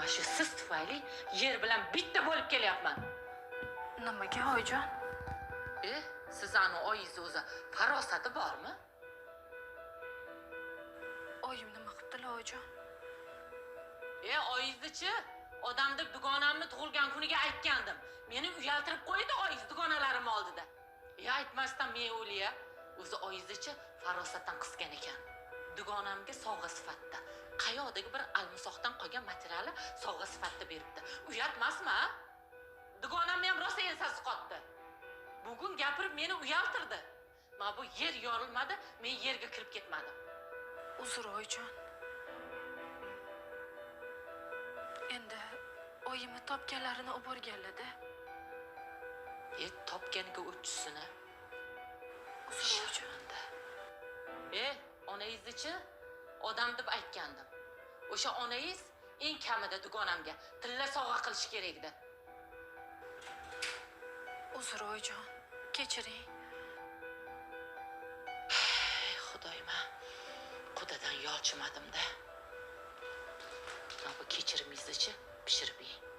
Mana shu siz tufayli yer bilan bitta bo'lib kelyapman. Nimaga oyijon? Siz ani oyingizni o'zi farosati bormi? Oyim nima qilibdilar oyijon? Oyingizni-chi? Odam deb dugonamni tug'ilgan kuniga aytgandim. Meni uyaltirib qo'ydi oyingiz dugonalarim oldida. Aytmasdan men o'liya. O'zi oyingizni-chi farosatdan qisgan ekan. Dugonamga sovg'a sifatida qayoqdagi bir almisoqdan qolgan materialni sovg'a sifatida beribdi. Uyatmasmi? Dugonam ham rosa ensasi qotdi. Bugun gapirib meni uyaltirdi. Mana bu yer yorilmadi, men yerga kirib ketmadim. Uzr oyijon. Endi oyimni topganlarini olib borganlar-da. Topganiga o'tchusini. Uzr oyijon. Onangizni-chi? Odam deb aytgandim. O'sha onangiz eng kamida dugonamga tilla sovg'a qilish kerak edi. Uzr oyijon. Kechiring. Xudoyim, qudadan yolchimadim-da. Mana bu kechirimingizni-chi pishirib yeng.